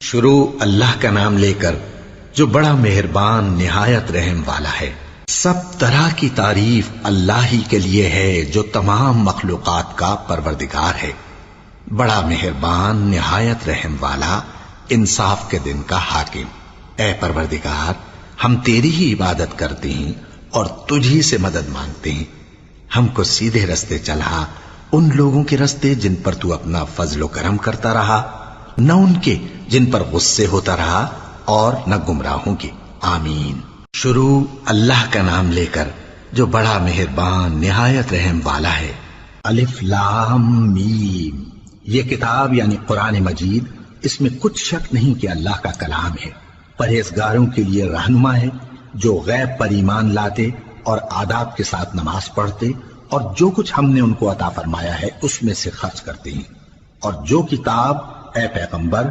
شروع اللہ کا نام لے کر جو بڑا مہربان نہایت رحم والا ہے۔ سب طرح کی تعریف اللہ ہی کے لیے ہے جو تمام مخلوقات کا پروردگار ہے، بڑا مہربان نہایت رحم والا، انصاف کے دن کا حاکم۔ اے پروردگار، ہم تیری ہی عبادت کرتے ہیں اور تجھی سے مدد مانگتے ہیں۔ ہم کو سیدھے رستے چلا، ان لوگوں کے رستے جن پر تو اپنا فضل و کرم کرتا رہا، نہ ان کے جن پر غصے ہوتا رہا، اور نہ گمراہوں کے۔ آمین۔ شروع اللہ کا نام لے کر جو بڑا مہربان نہایت رحم والا ہے۔ الف لام میم۔ یہ کتاب یعنی قرآن مجید، اس میں کچھ شک نہیں کہ اللہ کا کلام ہے، پرہیزگاروں کے لیے رہنما ہے، جو غیب پر ایمان لاتے اور آداب کے ساتھ نماز پڑھتے اور جو کچھ ہم نے ان کو عطا فرمایا ہے اس میں سے خرچ کرتے ہیں، اور جو کتاب اے پیغمبر